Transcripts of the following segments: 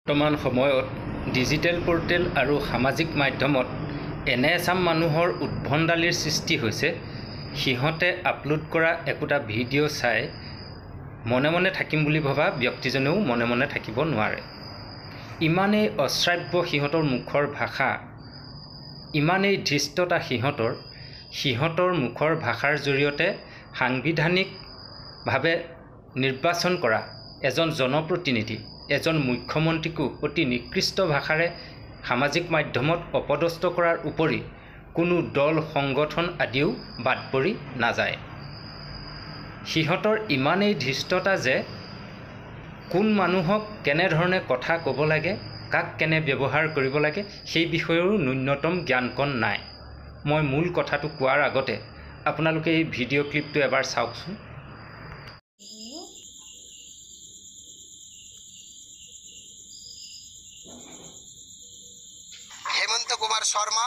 বৰ্তমান সময়ত digital portal আৰু সামাজিক মাধ্যমত এনে এচাম মানুহৰ উদ্ভণ্ডালিৰ সৃষ্টি হৈছে। সিহঁতে আপলোড কৰা একোটা ভিডিঅ' চাই মনে মনে থাকিম বুলি ভবা ব্যক্তিজনেও মনে মনে থাকিব নোৱাৰে। ইমানেই অশ্ৰাব্য সিহঁতৰ মুখৰ ভাষা, ইমানেই ধৃষ্টতা সিহঁতৰ মুখৰ ভাষাৰ জৰিয়তে সাংবিধানিকভাৱে নিৰ্বাচন কৰা এজন জনপ্ৰতিনিধি, এজন মুখ্যমন্ত্ৰীকো অতি নিকৃষ্ট ভাষাৰে সামাজিক মাধ্যমত অপদস্থ কৰাৰ উপৰি কোনো দল সংগঠন আদিও বাদ পৰি নাযায়। সিহঁতৰ ইমানেই ধৃষ্টতা যে কোন মানুহক কেনেধৰণে কথা ক'ব লাগে, কাক কেনে ব্যৱহাৰ কৰিব লাগে সেই বিষয়েও ন্যূনতম জ্ঞানকণ নাই। মই মূল কথাটো কোৱাৰ আগতে আপোনালোকে এই ভিডিঅ' ক্লিপটো এবাৰ চাওকচোন। হেমন্ত কুমার শর্মা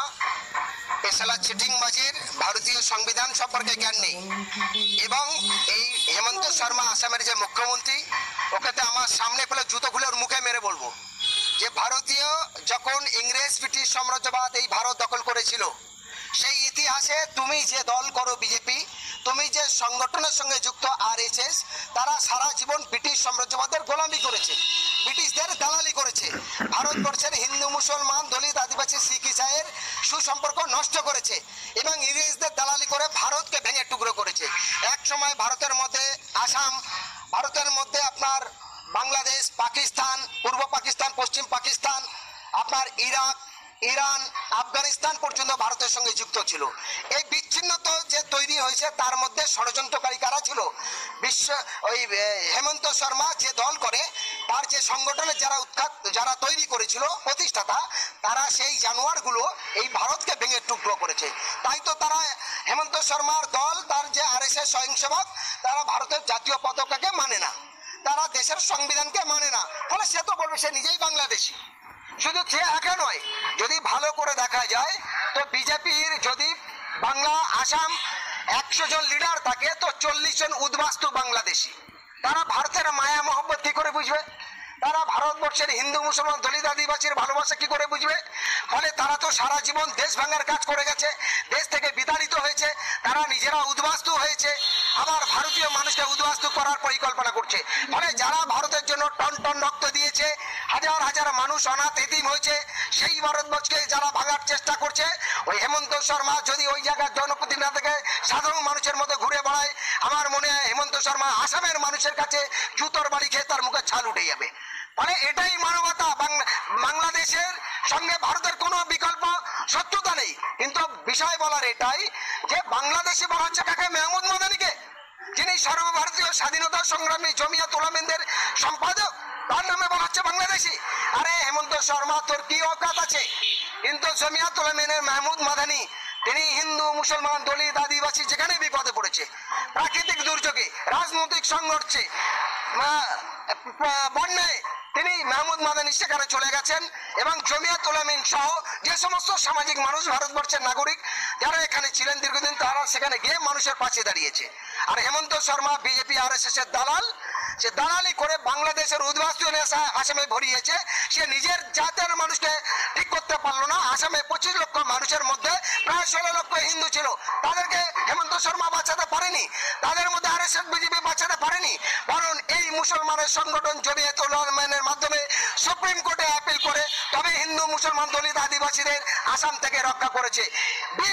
পেশালা চিটিংবাজের ভারতীয় সংবিধান সম্পর্কে জ্ঞান নেই এবং এই হেমন্ত শর্মা আসামের যে মুখ্যমন্ত্রী, ওকে তো আমার সামনে পেলে জুতো খুলে ওর মুখে মেরে বলবো যে ভারতীয় যখন ইংরেজ ব্রিটিশ সাম্রাজ্যবাদ এই ভারত দখল করেছিল, সেই ইতিহাসে তুমি যে দল করো বিজেপি, তুমি যে সংগঠনের সঙ্গে যুক্ত আরএসএস, তারা সারা জীবন ব্রিটিশ সাম্রাজ্যবাদের গোলামি করেছে, ব্রিটিশদের দালালি করেছে, ভারতবর্ষের হিন্দু মুসলমান দলিত আদিবাসী শিখ ইসাইয়ের সুসম্পর্ক নষ্ট করেছে এবং ইংরেজদের দালালি করে ভারতকে ভেঙে টুকরো করেছে। এক সময় ভারতের মধ্যে আসাম, ভারতের মধ্যে আপনার বাংলাদেশ, পাকিস্তান, পূর্ব পাকিস্তান, পশ্চিম পাকিস্তান, আপনার ইরাক, ইরান, আফগানিস্তান পর্যন্ত ভারতের সঙ্গে যুক্ত ছিল। এই বিচ্ছিন্নতা যে তৈরি হয়েছে তার মধ্যে ষড়যন্ত্রকারী কারা ছিল? ওই হেমন্ত শর্মা যে দল করে, তার যে সংগঠনের যারা তৈরি করেছিল প্রতিষ্ঠাতা, তারা সেই জানোয়ারগুলো এই ভারতকে ভেঙে টুকরো করেছে। তাই তো তারা হেমন্ত শর্মার দল, তার যে আরএসএস স্বয়ংসেবক, তারা ভারতের জাতীয় পতাকাকে মানে না, তারা দেশের সংবিধানকে মানে না। ফলে সে তো বলবে সে নিজেই বাংলাদেশি। শুধু সে একা নয়, যদি ভালো করে দেখা যায় তো বিজেপির যদি বাংলা আসাম 100 জন লিডার থাকে তো 40 জন উদ্বাস্তু বাংলাদেশি। তারা ভারতের মায়া মহব্বত কি করে বুঝবে? তারা ভারতবর্ষের হিন্দু মুসলমান দলিত আদিবাসীর ভালোবাসা কি করে বুঝবে? ফলে তারা তো সারা জীবন দেশ ভাঙার কাজ করে গেছে, দেশ থেকে বিতাড়িত হয়েছে, তারা নিজেরা উদ্বাস্তু হয়েছে, আবার ভারতীয় মানুষকে উদ্বাস্তু করার পরিকল্পনা করছে। ফলে যারা ভারতের জন্য টন টন রক্ত দিয়েছে, হাজার হাজার মানুষ অনাথ এতিম হয়েছে, সেই ভারতবর্ষকে যারা ভাঙার চেষ্টা করছে, ওই হেমন্ত শর্মা যদি ওই জায়গার জনপ্রতিনিধি না থেকে সাধারণ মানুষের মধ্যে ঘুরে বেড়ায়, আমার মনে হয় হেমন্ত শর্মা আসামের মানুষের কাছে জুতোর বাড়ি খেয়ে তার মুখে ছাল উঠে যাবে। মানে এটাই মানবতা। বাংলাদেশের সঙ্গে ভারতের কোনো বিকল্প শত্রুতা নেই, কিন্তু বিষয় বলার এটাই যে বাংলাদেশে বলা হচ্ছে কাকে? মেহমুদ মাদানিকে, যিনি সর্বভারতীয় স্বাধীনতা সংগ্রামী জমিয়াত উলামাদের সম্পাদক, তার নামে বলা হচ্ছে বাংলাদেশি। আরে হেমন্ত শর্মা, তোর কি অকাত আছে? কিন্তু জমিয়াত উলামাদের মেহমুদ মাদানি, তিনি হিন্দু মুসলমান দলিত আদিবাসী যেখানে বিপদে পড়েছে, প্রাকৃতিক দুর্যোগে, রাজনৈতিক সংঘর্ষে, বন্যায়, তিনি মেহমুদ মাদানি সেখানে চলে গেছেন এবং জমিয়াত উলামা সহ যে সমস্ত সামাজিক মানুষ, ভারতবর্ষের নাগরিক যারা এখানে ছিলেন দীর্ঘদিন, তারা সেখানে গিয়ে মানুষের পাশে দাঁড়িয়েছে। আর হেমন্ত শর্মা বিজেপি আরএসএস এর দালাল, সে দালালি করে বাংলাদেশের উদ্বাস্তু আসামে ভরিয়েছে। সে নিজের জাতের মানুষকে ঠিক করতে পারলো না। আসামে 25 লক্ষ মানুষের মধ্যে প্রায় 16 লক্ষ হিন্দু ছিল, তাদেরকে হেমন্ত শর্মা বাঁচাতে পারেনি, তাদের মধ্যে আরএসএস বিজেপি বাঁচাতে পারেনি, বরং এই মুসলমানের সংগঠন জমিয়াত উলামার মাধ্যমে সুপ্রিম কোর্টে আপিল করে তবে হিন্দু মুসলমান দলিত আদিবাসীদের আসাম থেকে রক্ষা করেছে,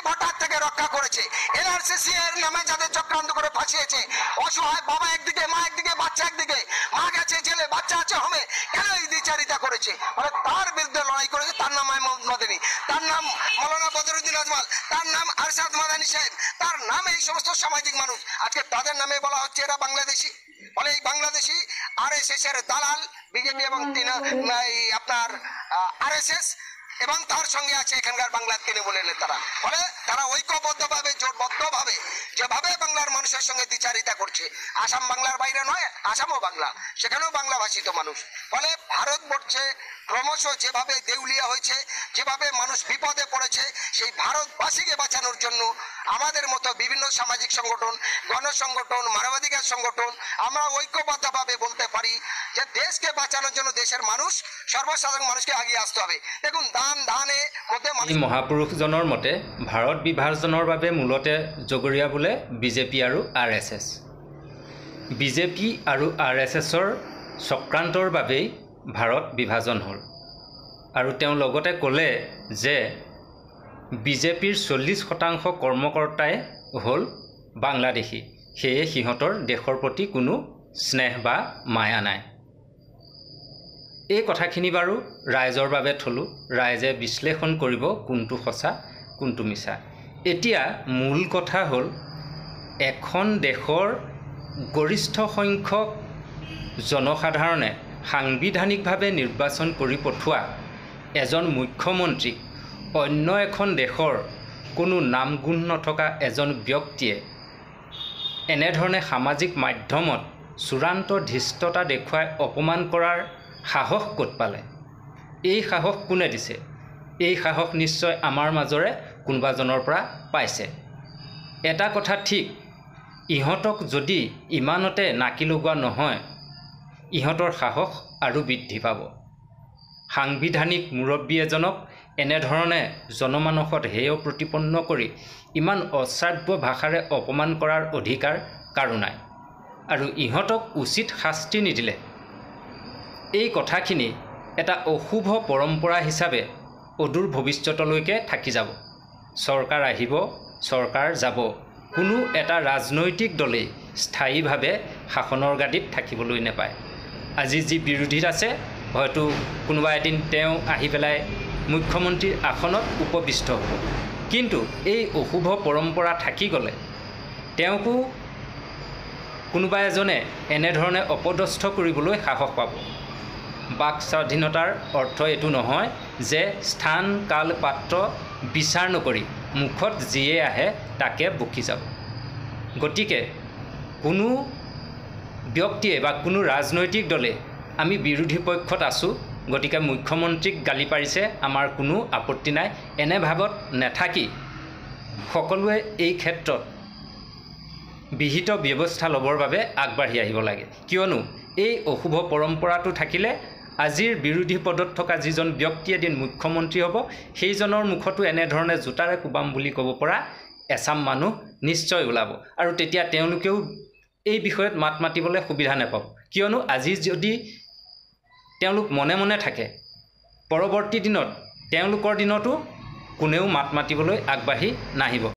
ভোটার থেকে রক্ষা করেছে। এনআরসিসি এর নামে যাদের চক্রান্ত করে ফাঁসিয়েছে, অসহায় বাবা একদিকে, মা একদিকে, বাচ্চা একদিকে, মা গেছে জেলে, বাচ্চা আছে হোমে, কেন এই দ্বিচারিতা করেছে? মানে তার বিরুদ্ধে লড়াই করেছে। তার নাম মেহমুদ মাদানি, তার নাম মৌলানা বদরুদ্দিন আজমাল, তার নাম আরশাদ মাদানি সাহেব, তার নাম এই সমস্ত সামাজিক মানুষ, আজকে তাদের নামে বলা হচ্ছে এরা বাংলাদেশি। ফলে এই বাংলাদেশি আরএসএস এর দালাল বিজেপি এবং আপনার আরএসএস এবং তার সঙ্গে আছে এখানকার বাংলার তৃণমূলের নেতারা। ফলে তারা ঐক্যবদ্ধভাবে, জোটবদ্ধভাবে যেভাবে বাংলার মানুষের সঙ্গে দ্বিচারিতা করছে, আসাম বাংলার বাইরে নয়, আসামও বাংলা, সেখানেও বাংলা ভাষিত মানুষ। ফলে ভারতবর্ষে ক্রমশ যেভাবে দেউলিয়া হয়েছে, যেভাবে মানুষ বিপদে পড়েছে, সেই ভারতবাসীকে বাঁচানোর জন্য আমাদের মতো বিভিন্ন সামাজিক সংগঠন, গণসংগঠন, মানবাধিকার সংগঠন আমরা ঐক্যবদ্ধভাবে বলতে পারি যে দেশকে বাঁচানোর জন্য দেশের মানুষ, সর্বসাধারণ মানুষকে আগিয়ে আসতে হবে। দেখুন, দানে মধ্যে এই মহাপুৰুষজনৰ মতে ভাৰত বিভাজনৰ বাবে মূলতে জগৰীয়া বোলে বিজেপি আৰু RSS। বিজেপি আৰু RSSৰ চক্ৰান্তৰ বাবেই ভাৰত বিভাজন হ'ল। আৰু তেওঁ লগতে ক'লে যে বিজেপিৰ 40% কৰ্মকৰ্তাই হ'ল বাংলাদেশী, সেয়ে সিহঁতৰ দেশৰ প্ৰতি কোনো স্নেহ বা মায়া নাই। এই কথাখিনি বাৰু ৰাইজৰ বাবে থলোঁ, ৰাইজে বিশ্লেষণ কৰিব কোনটো সঁচা কোনটো মিছা। এতিয়া মূল কথা হ'ল এখন দেশৰ গৰিষ্ঠ সংখ্যক জনসাধাৰণে সাংবিধানিকভাৱে নিৰ্বাচন কৰি পঠোৱা এজন মুখ্যমন্ত্ৰীক অন্য এখন দেশৰ কোনো নামগুণ নথকা এজন ব্যক্তিয়ে এনেধৰণে সামাজিক মাধ্যমত চূড়ান্ত ধৃষ্টতা দেখুৱাই অপমান কৰাৰ সাহস ক'ত পালে? এই সাহস কোনে দিছে? এই সাহস নিশ্চয় আমাৰ মাজৰে কোনোবাজনৰ পৰা পাইছে। এটা কথা ঠিক, ইহঁতক যদি ইমানতে নাকি লগোৱা নহয়, ইহঁতৰ সাহস আৰু বৃদ্ধি পাব। সাংবিধানিক মুৰব্বী এজনক এনেধৰণে জনমানসত হেয় প্ৰতিপন্ন কৰি ইমান অশ্ৰাব্য ভাষাৰে অপমান কৰাৰ অধিকাৰ কাৰো নাই। আৰু ইহঁতক উচিত শাস্তি নিদিলে এই কথাখিনি এটা অশুভ পৰম্পৰা হিচাপে অদূৰ ভৱিষ্যতলৈকে থাকি যাব। চৰকাৰ আহিব, চৰকাৰ যাব, কোনো এটা ৰাজনৈতিক দলেই স্থায়ীভাৱে শাসনৰ গাদীত থাকিবলৈ নাপায়। আজি যি বিৰোধীত আছে, হয়তো কোনোবা এদিন তেওঁ আহি পেলাই মুখ্যমন্ত্ৰীৰ আসনত উপবিষ্ট হ'ব। কিন্তু এই অশুভ পৰম্পৰা থাকি গ'লে তেওঁকো কোনোবা এজনে এনেধৰণে অপদস্থ কৰিবলৈ সাহস পাব। বাক স্বাধীনতাৰ অৰ্থ এইটো নহয় যে স্থান, কাল, পাত্ৰ বিচাৰ নকৰি মুখত যিয়ে আহে তাকে বকি যাব। গতিকে কোনো ব্যক্তিয়ে বা কোনো ৰাজনৈতিক দলে আমি বিৰোধী পক্ষত আছোঁ, গতিকে মুখ্যমন্ত্ৰীক গালি পাৰিছে, আমাৰ কোনো আপত্তি নাই, এনে ভাৱত নাথাকি সকলোৱে এই ক্ষেত্ৰত বিহিত ব্যৱস্থা ল'বৰ বাবে আগবাঢ়ি আহিব লাগে। কিয়নো এই অশুভ পৰম্পৰাটো থাকিলে আজিৰ বিৰোধী পদত থকা যিজন ব্যক্তি এদিন মুখ্যমন্ত্ৰী হ'ব, সেইজনৰ মুখতো এনেধৰণে জোতাৰে কোবাম বুলি ক'ব পৰা এচাম মানুহ নিশ্চয় ওলাব। আৰু তেতিয়া তেওঁলোকেও এই বিষয়ত মাত মাতিবলৈ সুবিধা নাপাব। কিয়নো আজি যদি তেওঁলোক মনে মনে থাকে, পৰৱৰ্তী দিনত তেওঁলোকৰ দিনতো কোনেও মাত মাতিবলৈ আগবাঢ়ি নাহিব।